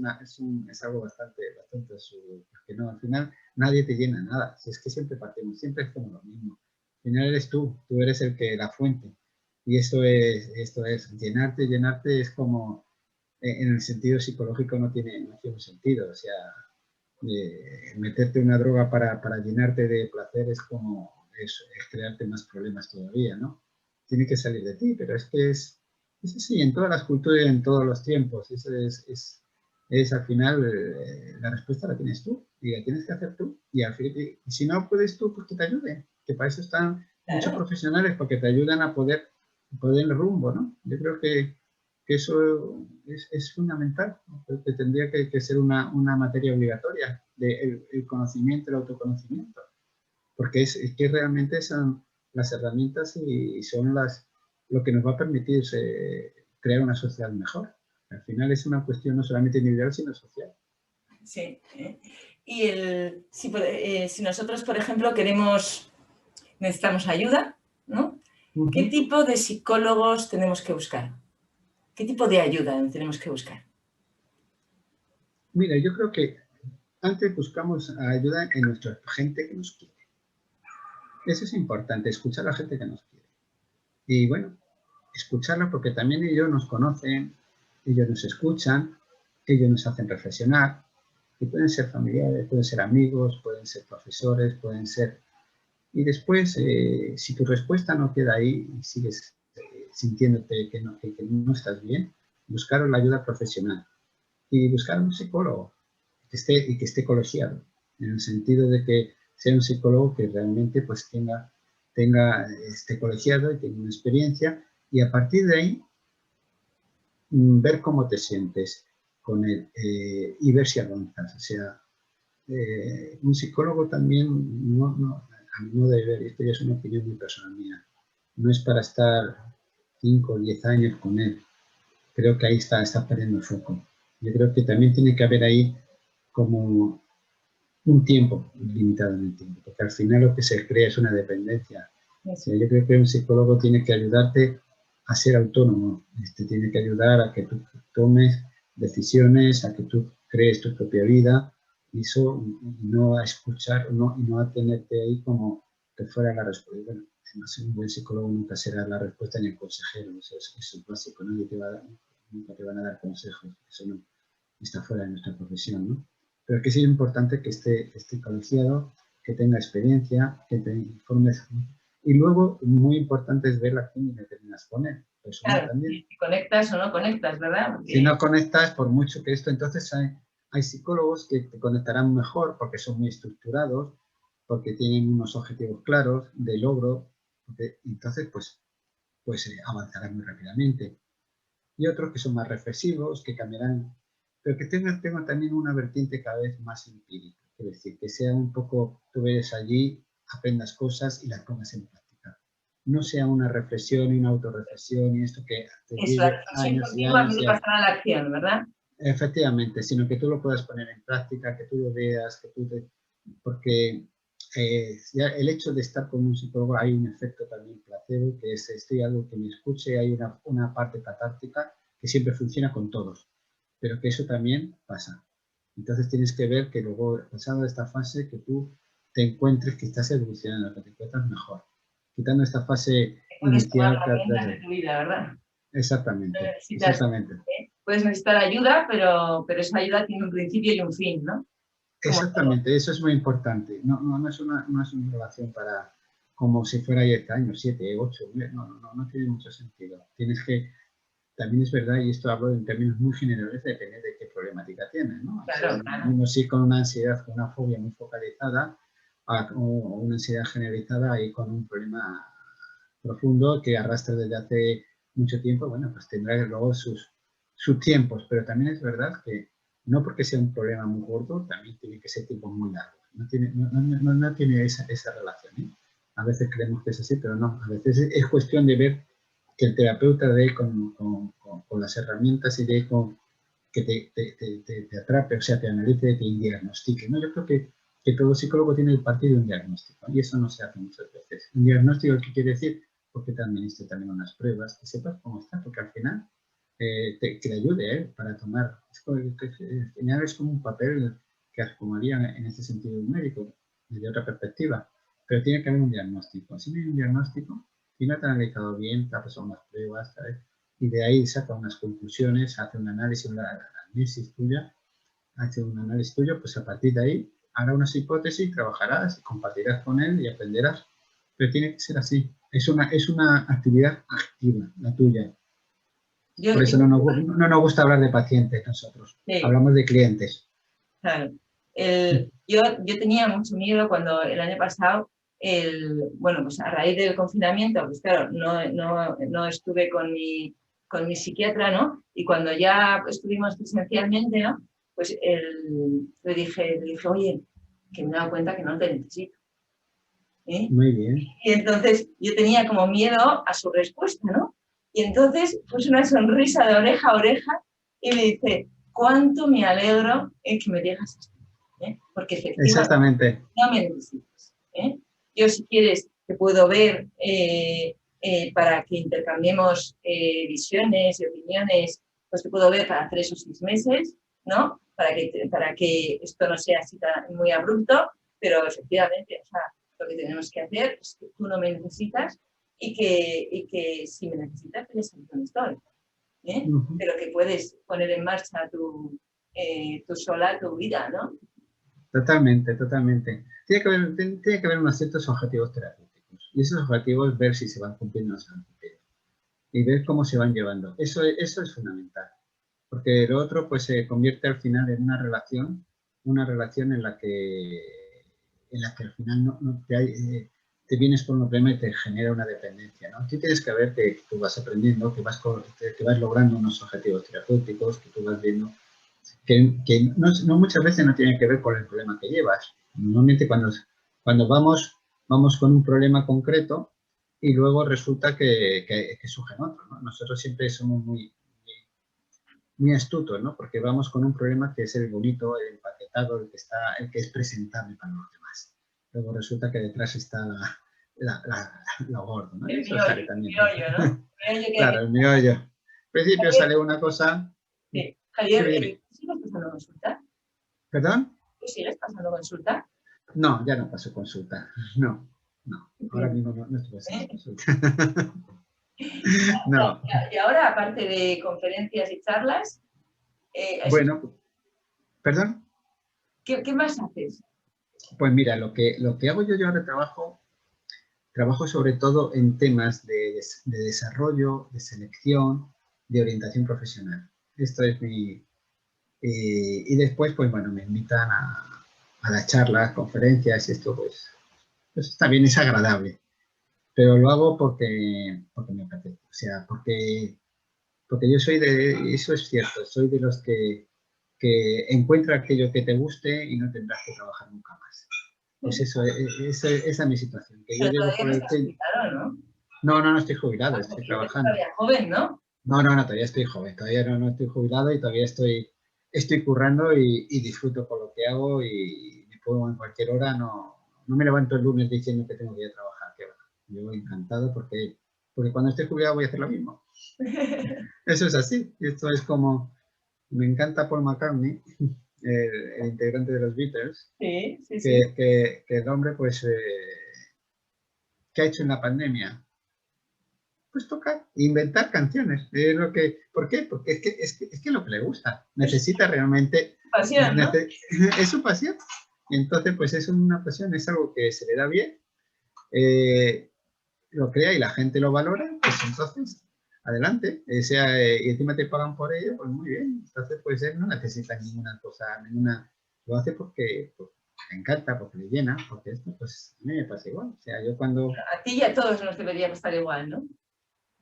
algo bastante absurdo, porque no, al final nadie te llena nada. Si es que siempre partimos, siempre es como lo mismo. Al final eres tú eres la fuente. Y esto es llenarte es como, en el sentido psicológico no tiene un sentido. O sea, meterte una droga para llenarte de placer es como es crearte más problemas todavía, ¿no? Tiene que salir de ti, pero es que es así en todas las culturas y en todos los tiempos. Eso es al final la respuesta la tienes tú y la tienes que hacer tú. Y al fin, y si no puedes tú, pues que te ayuden. Que para eso están muchos profesionales, porque te ayudan a poder el rumbo, ¿no? Yo creo que eso es fundamental. Creo que tendría que ser una materia obligatoria, el conocimiento, el autoconocimiento. Porque es que realmente son las herramientas y son lo que nos va a permitir crear una sociedad mejor. Al final es una cuestión no solamente individual, sino social. Sí. Y si nosotros, por ejemplo, necesitamos ayuda, ¿no? ¿Qué tipo de psicólogos tenemos que buscar? ¿Qué tipo de ayuda tenemos que buscar? Mira, yo creo que antes buscamos ayuda en nuestra gente que nos quiere. Eso es importante, escuchar a la gente que nos quiere. Y bueno, escucharla porque también ellos nos conocen, ellos nos escuchan, ellos nos hacen reflexionar, y pueden ser familiares, pueden ser amigos, pueden ser profesores, pueden ser... Y después, si tu respuesta no queda ahí y sigues sintiéndote que no estás bien, buscar la ayuda profesional y buscar un psicólogo que esté colegiado, en el sentido de que sea un psicólogo que realmente pues esté colegiado y tenga una experiencia, y a partir de ahí ver cómo te sientes con él y ver si avanzas. O sea, un psicólogo también a mi modo de ver, esto ya es una opinión muy personal mía, no es para estar 5 o 10 años con él. Creo que ahí está perdiendo el foco. Yo creo que también tiene que haber ahí como un tiempo limitado en el tiempo, porque al final lo que se crea es una dependencia Sí. Yo creo que un psicólogo tiene que ayudarte a ser autónomo, tiene que ayudar a que tú tomes decisiones, a que tú crees tu propia vida, y eso, y no a escuchar, y no a tenerte ahí como que fuera la respuesta. Bueno, además, un buen psicólogo nunca será la respuesta ni el consejero, eso es básico, nadie te va a dar, nunca te van a dar consejos, eso no está fuera de nuestra profesión, ¿no? Pero que sí es importante que esté colegiado, que tenga experiencia, que te informes. Y luego, muy importante es ver la química que tengas con él, personal Claro, también. si conectas o no conectas, ¿verdad? Si Porque, no conectas, por mucho que esto, entonces hay psicólogos que te conectarán mejor porque son muy estructurados, porque tienen unos objetivos claros de logro, entonces pues avanzarán muy rápidamente. Y otros que son más reflexivos, que cambiarán, pero que tengan también una vertiente cada vez más empírica, es decir, que sea un poco, tú ves allí, aprendas cosas y las pongas en práctica. No sea una reflexión y una autorreflexión y esto que te eso, la lleve reflexión años y continua en vez años de y años. pasar a la acción, ¿verdad? Efectivamente, sino que tú lo puedas poner en práctica, que tú lo veas, porque ya el hecho de estar con un psicólogo hay un efecto también placebo, que es estoy algo que me escuche, hay una parte catártica que siempre funciona con todos, pero que eso también pasa. Entonces tienes que ver que luego, pasando esta fase, que tú te encuentres que estás evolucionando, que te encuentras mejor, quitando esta fase Puedes tomar inicial las riendas de tu vida, ¿verdad? No exactamente, necesitas, exactamente. puedes necesitar ayuda, pero esa ayuda tiene un principio y un fin, ¿no? Como todo. Exactamente, eso es muy importante. No es una relación para como si fuera 10 años, 7, 8, no tiene mucho sentido. Tienes que, también es verdad, y esto hablo en términos muy generales, depende de qué problemática tienes, ¿no? O sea, Claro, claro. uno sí con una ansiedad, con una fobia muy focalizada, o una ansiedad generalizada y con un problema profundo que arrastra desde hace mucho tiempo, bueno, pues tendrá luego sus tiempos, pero también es verdad que no porque sea un problema muy gordo, también tiene que ser tiempos muy largos. No tiene esa relación. ¿Eh? A veces creemos que es así, pero no. A veces es cuestión de ver que el terapeuta dé con las herramientas y dé con que te atrape, o sea, te analice, te diagnostique. ¿No? Yo creo que todo psicólogo tiene el partido de un diagnóstico, y eso no se hace muchas veces. Un diagnóstico, ¿qué quiere decir? Porque te administre también unas pruebas, que sepas cómo está, porque al final que te ayude para tomar. Al final es como un papel que asumiría en ese sentido un médico, desde otra perspectiva, pero tiene que haber un diagnóstico. Si no hay un diagnóstico, si no te han analizado bien, te ha pasado unas pruebas, ¿sabes? Y de ahí saca unas conclusiones, hace un análisis, hace un análisis tuyo, pues a partir de ahí hará unas hipótesis, trabajarás, compartirás con él y aprenderás. Pero tiene que ser así. Es una actividad activa, la tuya. Yo, Por yo, eso no nos gusta hablar de pacientes nosotros. sí, Hablamos de clientes. claro. Yo tenía mucho miedo cuando el año pasado, bueno, pues a raíz del confinamiento, pues claro, no estuve con mi psiquiatra, ¿no? Y cuando ya estuvimos presencialmente, ¿no? Pues le dije, oye, que me he dado cuenta que no te necesito. ¿Eh? Muy bien. Y entonces yo tenía como miedo a su respuesta, ¿no? Y entonces puse una sonrisa de oreja a oreja y me dice, ¿cuánto me alegro en que me digas esto? Porque efectivamente Exactamente. no me necesitas. Yo si quieres te puedo ver para que intercambiemos visiones y opiniones, pues te puedo ver para 3 o 6 meses, ¿no? Para que esto no sea así muy abrupto, pero efectivamente, o sea, lo que tenemos que hacer es que tú no me necesitas y que si me necesitas, te sabes dónde estoy. Pero que puedes poner en marcha tú sola tu vida, ¿no? Totalmente, totalmente. Tiene que haber unos ciertos objetivos terapéuticos. Y esos objetivos ver si se van cumpliendo o no se van cumpliendo. Y ver cómo se van llevando. Eso es fundamental. Porque lo otro pues se convierte al final en una relación en la que al final te vienes por un problema y te genera una dependencia, ¿no? Tú tienes que ver que tú vas aprendiendo, que vas logrando unos objetivos terapéuticos, que tú vas viendo que no muchas veces no tiene que ver con el problema que llevas. Normalmente cuando vamos con un problema concreto y luego resulta que surgen otros, ¿no? Nosotros siempre somos muy astutos, ¿no? Porque vamos con un problema que es el bonito, el empaquetado, el que es presentable para los demás. Luego resulta que detrás está lo gordo, ¿no? El Eso miollo, sale también. ¿no? El miollo Claro, el miollo. Al principio sale una cosa... sí. Sí, Javier, dime. ¿sigues pasando consulta? ¿Perdón? ¿Tú sigues pasando consulta? No, ya no paso consulta. No. Ahora Bien. mismo no estoy pasando ¿Eh? consulta. No. Y ahora, aparte de conferencias y charlas, Bueno, ¿perdón? ¿qué más haces? Pues mira, lo que hago yo ahora trabajo sobre todo en temas de desarrollo, de selección, de orientación profesional. Esto es mi... y después, pues bueno, me invitan a las charlas, conferencias, y esto pues también es agradable. Pero lo hago porque me apetece. O sea, porque yo soy de... Eso es cierto, soy de los que encuentra aquello que te guste y no tendrás que trabajar nunca más. Pues eso, esa es mi situación. Que yo Pero llego todavía por no el... estás jubilado, ¿no? No estoy jubilado, estoy Porque eres trabajando. todavía joven, ¿no? No, todavía estoy joven, todavía no estoy jubilado y todavía estoy currando y disfruto con lo que hago y me puedo en cualquier hora, no me levanto el lunes diciendo que tengo que ir a trabajar, que va. Yo encantado porque cuando esté jubilado voy a hacer lo mismo. Eso es así, esto es como, me encanta Paul McCartney, el integrante de los Beatles, Sí. que el hombre pues, ¿qué ha hecho en la pandemia? Pues tocar, inventar canciones. ¿Por qué? Porque es que es lo que le gusta. Necesita realmente... Pasión, ¿no? Es su pasión. Entonces, pues es una pasión, es algo que se le da bien, lo crea y la gente lo valora, pues entonces, adelante. Y encima te pagan por ello, pues muy bien. Entonces, pues él no necesita ninguna cosa, lo hace porque le encanta, porque le llena, porque esto, pues a mí me pasa igual. O sea, yo cuando... A ti y a todos nos debería estar igual, ¿no?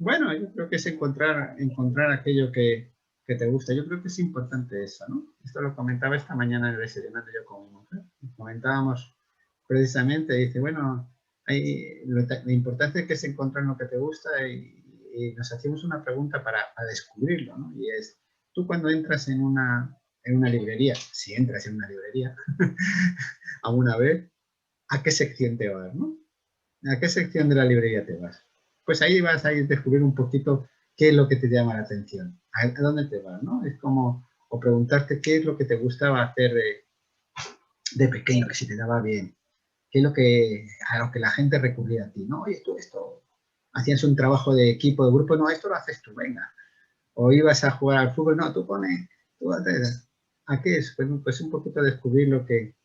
Bueno, yo creo que es encontrar aquello que te gusta. Yo creo que es importante eso, ¿no? Esto lo comentaba esta mañana desayunando yo con mi mujer. Comentábamos precisamente, dice, bueno, lo importante que es encontrar lo que te gusta y nos hacemos una pregunta para descubrirlo, ¿no? Y es, tú cuando entras en una librería, si entras en una librería alguna vez, ¿a qué sección te vas, no? ¿A qué sección de la librería te vas? Pues ahí vas a descubrir un poquito qué es lo que te llama la atención, a dónde te vas, ¿no? Es como, o preguntarte qué es lo que te gustaba hacer de pequeño, que si te daba bien, qué es a lo que la gente recurría a ti, ¿no? Oye, tú esto, hacías un trabajo de equipo, de grupo, no, esto lo haces tú, venga. O ibas a jugar al fútbol, no, tú haces. ¿A qué es? Pues un poquito descubrir lo que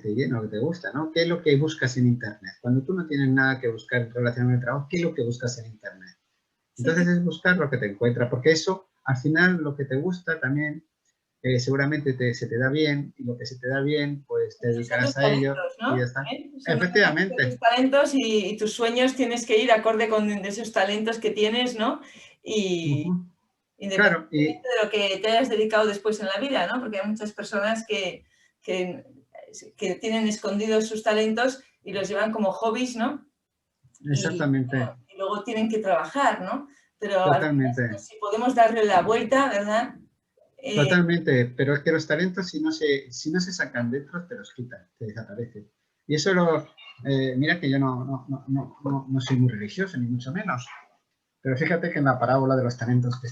te llena, lo que te gusta, ¿no? ¿Qué es lo que buscas en Internet? Cuando tú no tienes nada que buscar en relación con el trabajo, ¿qué es lo que buscas en Internet? Entonces es buscar lo que te encuentra, porque eso, al final, lo que te gusta también, seguramente se te da bien, y lo que se te da bien, pues te dedicarás a ello, ¿no? y ya está. Efectivamente. Tus talentos y tus sueños tienes que ir acorde con esos talentos que tienes, ¿no? Y claro, independientemente de lo que te hayas dedicado después en la vida, ¿no? Porque hay muchas personas que tienen escondidos sus talentos y los llevan como hobbies, ¿no? Exactamente. Y luego tienen que trabajar, ¿no? Pero Totalmente. al final, si podemos darle la vuelta, ¿verdad? Totalmente, pero es que los talentos si no se sacan dentro te los quitan, te desaparecen. Y eso mira que yo no soy muy religioso, ni mucho menos, pero fíjate que en la parábola de los talentos, que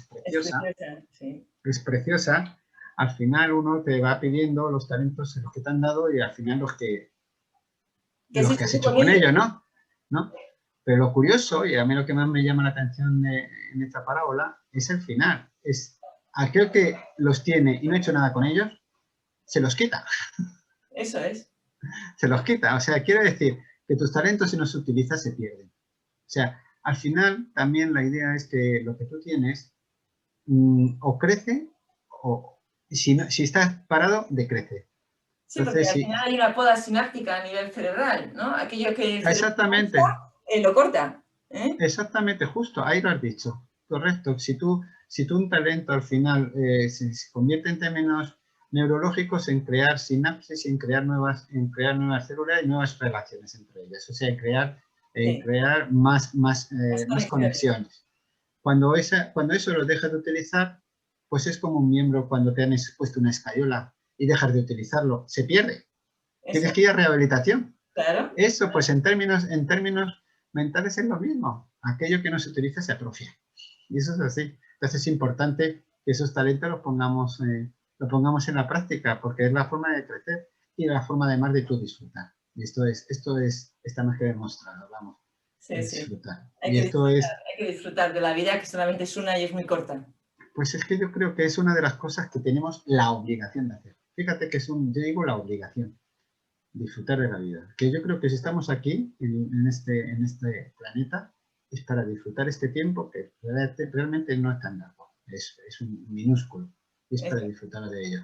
es preciosa, al final uno te va pidiendo los talentos los que te han dado y al final los que has hecho con ellos, ¿no? Pero lo curioso, y a mí lo que más me llama la atención en esta parábola, es el final. Es aquel que los tiene y no ha hecho nada con ellos, se los quita. Eso es. Se los quita. O sea, quiere decir que tus talentos, si no se utilizan, se pierden. O sea, al final también la idea es que lo que tú tienes o crece o si estás parado, decrece. Sí, porque al final hay una poda sináptica a nivel cerebral, ¿no? Aquello que el exactamente. Lo corta. Exactamente, justo, ahí lo has dicho. Correcto. Si tú un talento al final se convierte en términos neurológicos en crear sinapsis, en crear nuevas células y nuevas relaciones entre ellas. O sea, en crear más conexiones. Cuando eso lo dejas de utilizar, pues es como un miembro cuando te han puesto una escayola y dejas de utilizarlo. Se pierde. Tienes que ir a rehabilitación. Claro. Eso, pues en términos mentales es lo mismo. Aquello que no se utiliza se atrofia. Y eso es así. Entonces es importante que esos talentos los pongamos en la práctica, porque es la forma de crecer y la forma además de tú disfrutar. Y esto está más que demostrado, vamos, Sí, sí. disfrutar. Hay Y que esto disfrutar, es, hay que disfrutar de la vida, que solamente es una y es muy corta. pues es que yo creo que es una de las cosas que tenemos la obligación de hacer. Fíjate que yo digo la obligación, disfrutar de la vida. Que yo creo que si estamos aquí, en este planeta, es para disfrutar este tiempo que realmente no es tan largo. Es un minúsculo. Es para disfrutar de ello.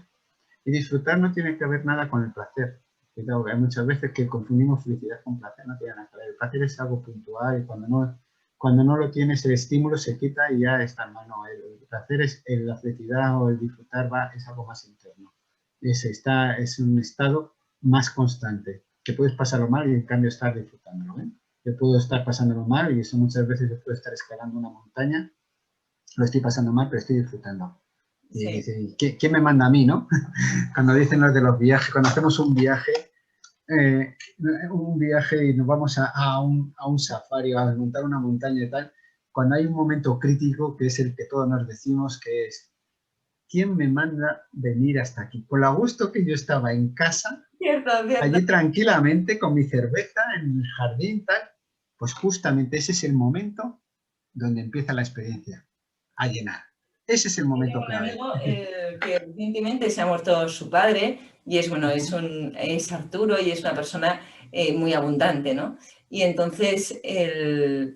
Y disfrutar no tiene que ver nada con el placer. Cuidado, hay muchas veces que confundimos felicidad con placer, no tiene nada que ver. El placer es algo puntual y cuando no lo tienes el estímulo se quita y ya está en mano. El placer es la felicidad o el disfrutar es algo más interno. Es un estado más constante, que puedes pasarlo mal y en cambio estar disfrutándolo. Yo puedo estar pasándolo mal y eso muchas veces yo puedo estar escalando una montaña, lo estoy pasando mal, pero estoy disfrutando. Y dice, ¿quién me manda a mí, no? Cuando dicen los de los viajes, cuando hacemos un viaje y nos vamos a un safari o a montar una montaña y tal, cuando hay un momento crítico que es el que todos nos decimos que es ¿quién me manda venir hasta aquí? Con lo gusto que yo estaba en casa, cierto. allí tranquilamente con mi cerveza en el jardín, tal, pues justamente ese es el momento donde empieza la experiencia a llenar. Ese es el momento clave. Tengo un amigo que recientemente se ha muerto su padre y es Arturo y es una persona muy abundante, ¿no? Y entonces me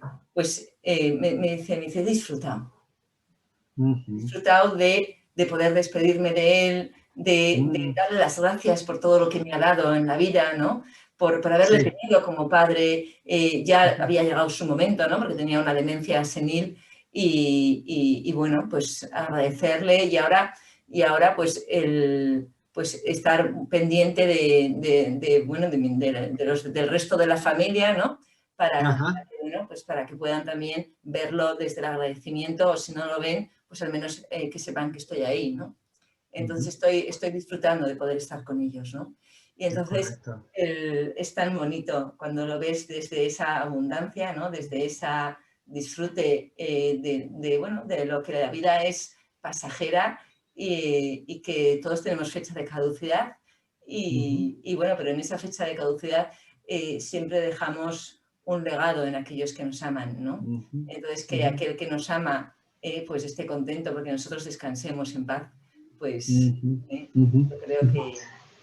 dice, he disfrutado. He disfrutado de poder despedirme de él, de darle las gracias por todo lo que me ha dado en la vida, ¿no? Por haberle tenido como padre. Ya había llegado su momento, ¿no? Porque tenía una demencia senil. Y bueno, pues agradecerle y ahora pues estar pendiente del resto de la familia, ¿no? Para que puedan también verlo desde el agradecimiento, o si no lo ven, pues al menos que sepan que estoy ahí, ¿no? Entonces estoy disfrutando de poder estar con ellos, ¿no? Y entonces es tan bonito cuando lo ves desde esa abundancia, ¿no? Desde esa disfrute de lo que la vida es pasajera y que todos tenemos fecha de caducidad y bueno, pero en esa fecha de caducidad siempre dejamos un legado en aquellos que nos aman, ¿no? Entonces que aquel que nos ama pues esté contento porque nosotros descansemos en paz, pues yo creo que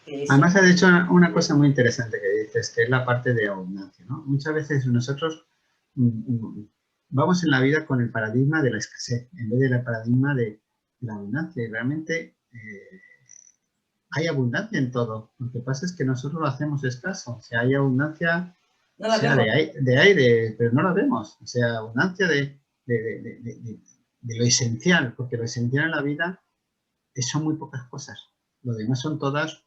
eso... Además, has dicho una cosa muy interesante que dices, que es la parte de abundancia, ¿no? Muchas veces nosotros vamos en la vida con el paradigma de la escasez, en vez del paradigma de la abundancia. Y realmente hay abundancia en todo. Lo que pasa es que nosotros lo hacemos escaso. O sea, hay abundancia de aire, pero no la vemos. O sea, abundancia de lo esencial, porque lo esencial en la vida son muy pocas cosas. Lo demás son todas...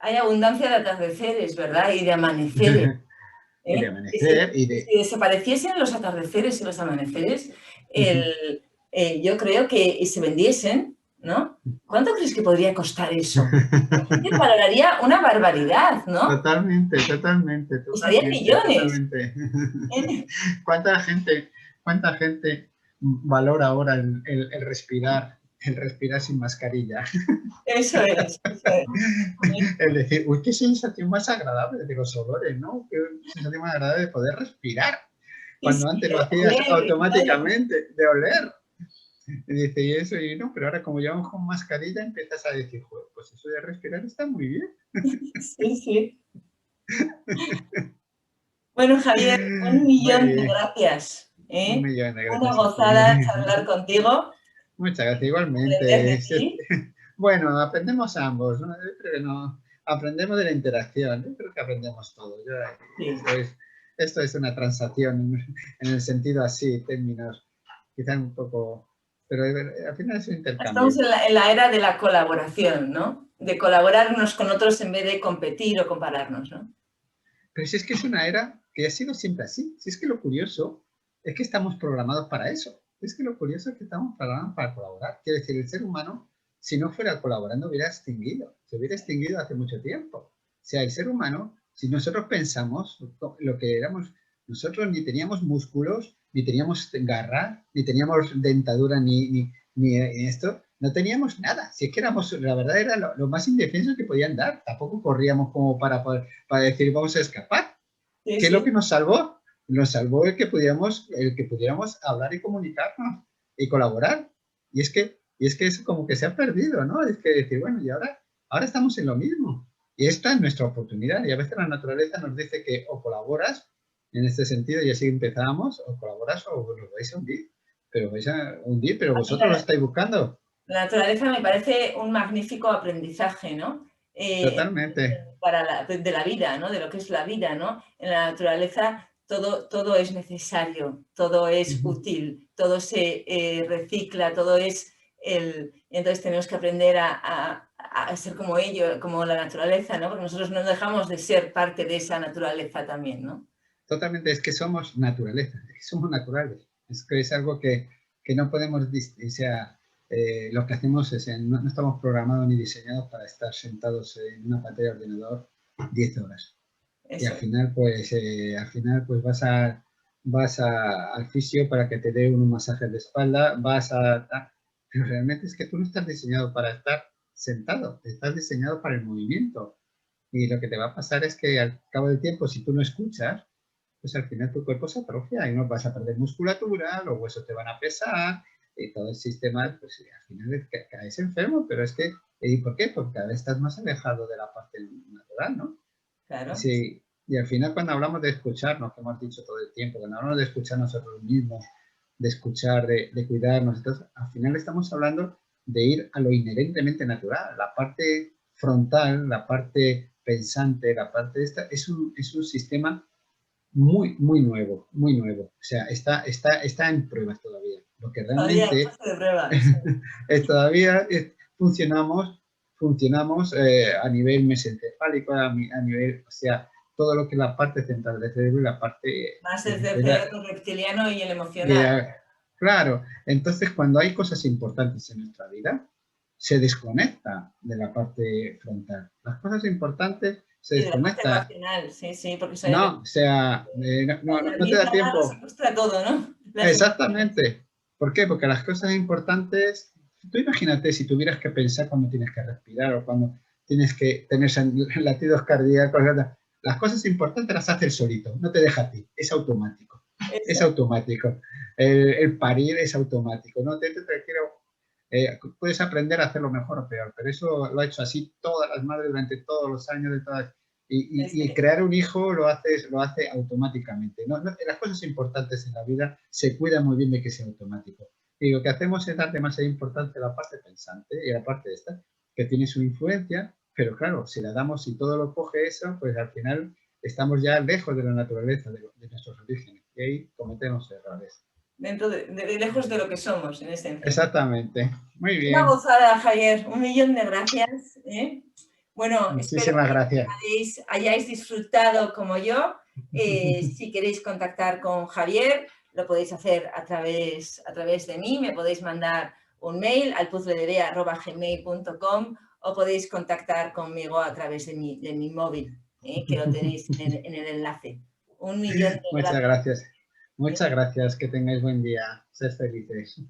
Hay abundancia de atardeceres, ¿verdad? Y de amaneceres. Y de amanecer. Si desapareciesen los atardeceres y los amaneceres, yo creo que se vendiesen, ¿no? ¿Cuánto crees que podría costar eso? La gente valoraría una barbaridad, ¿no? Totalmente. Costarían millones. Totalmente. ¿Cuánta gente valora ahora el respirar sin mascarilla? Eso es. Es decir, uy, qué sensación más agradable de los olores, ¿no? Qué sensación más agradable de poder respirar. Cuando antes lo hacías automáticamente, de oler. Y dice, y eso, y no, pero ahora como llevamos con mascarilla empiezas a decir, pues eso de respirar está muy bien. Sí. Bueno, Javier, 1.000.000 de gracias. 1.000.000 de gracias. Una gozada charlar contigo. Muchas gracias, igualmente. Bueno, aprendemos ambos, ¿no? Yo creo que no. Aprendemos de la interacción, yo creo que aprendemos todo. Esto es una transacción en el sentido así, términos, quizás un poco, pero al final es un intercambio. Estamos en la era de la colaboración, ¿no? De colaborar unos con otros en vez de competir o compararnos, ¿no? Pero si es que es una era que ha sido siempre así. Si es que lo curioso es que estamos programados para eso. Es que lo curioso es que estamos programados para colaborar. Quiere decir, el ser humano, si no fuera colaborando, hubiera extinguido. Se hubiera extinguido hace mucho tiempo. O sea, el ser humano, Si nosotros pensamos lo que éramos, nosotros ni teníamos músculos, ni teníamos garra, ni teníamos dentadura, ni esto, no teníamos nada. Si es que éramos, la verdad era lo más indefenso que podían dar. Tampoco corríamos como para decir vamos a escapar. Sí, ¿Qué es lo que nos salvó? Nos salvó el que pudiéramos hablar y comunicarnos y colaborar. Y es que eso como que se ha perdido, ¿no? Es que decir, bueno, y ahora estamos en lo mismo. Y esta es nuestra oportunidad. Y a veces la naturaleza nos dice que o colaboras, en este sentido, y así empezamos, o colaboras o los vais a hundir. Pero vais a hundir, pero vosotros lo estáis buscando. La naturaleza me parece un magnífico aprendizaje, ¿no? Totalmente. De la vida, ¿no? De lo que es la vida, ¿no? En la naturaleza todo es necesario, todo es útil, todo se recicla, todo es entonces tenemos que aprender a ser como ello, como la naturaleza, ¿no? Porque nosotros no dejamos de ser parte de esa naturaleza también, ¿no? Totalmente, es que somos naturaleza, es que somos naturales. Es que es algo que no podemos, o sea, lo que hacemos es, no estamos programados ni diseñados para estar sentados en una pantalla de ordenador 10 horas. Eso. Y al final, pues vas al fisio para que te dé un masaje de espalda, pero realmente es que tú no estás diseñado para estar sentado, estás diseñado para el movimiento. Y lo que te va a pasar es que al cabo del tiempo, si tú no escuchas, pues al final tu cuerpo se atrofia y no vas a perder musculatura, los huesos te van a pesar y todo el sistema, pues al final caes enfermo, pero es que, ¿y por qué? Porque cada vez estás más alejado de la parte natural, ¿no? Claro. Sí, y al final cuando hablamos de escucharnos, que hemos dicho todo el tiempo, cuando hablamos de escuchar nosotros mismos, de escuchar, de cuidarnos, entonces al final estamos hablando de ir a lo inherentemente natural, la parte frontal, la parte pensante, la parte de esta, es un sistema muy nuevo, muy nuevo. O sea, está en pruebas todavía. Lo que realmente todavía funcionamos a nivel mesencefálico, a nivel, o sea, todo lo que es la parte central del cerebro y la parte... Más el cerebro reptiliano y el emocional. Claro, entonces cuando hay cosas importantes en nuestra vida, se desconecta de la parte frontal. Las cosas importantes se desconecta. Sí, porque no, o sea, no te da tiempo. Se frustra todo, ¿no? Exactamente. ¿Por qué? Porque las cosas importantes, tú imagínate si tuvieras que pensar cuando tienes que respirar o cuando tienes que tener latidos cardíacos, las cosas importantes las hace el solito, no te deja a ti, es automático. Eso. Es automático. El parir es automático, ¿no? Puedes aprender a hacerlo mejor o peor, pero eso lo ha hecho así todas las madres durante todos los años de todas. Y crear un hijo lo hace automáticamente. Las cosas importantes en la vida se cuidan muy bien de que sea automático. Y lo que hacemos es dar demasiada importancia a la parte pensante y a la parte esta, que tiene su influencia, pero claro, si la damos y todo lo coge eso, pues al final estamos ya lejos de la naturaleza, de nuestros orígenes. Y ahí cometemos errores. Dentro de lejos de lo que somos, en ese sentido. Exactamente. Muy bien. Una gozada, Javier. 1.000.000 de gracias. Bueno, muchísimas gracias. Hayáis disfrutado como yo. Si queréis contactar con Javier, lo podéis hacer a través de mí. Me podéis mandar un mail al puzzledebea@gmail.com o podéis contactar conmigo a través de mi móvil, que lo tenéis en el enlace. 1.000.000 de gracias. Muchas gracias. Que tengáis buen día. Sed felices.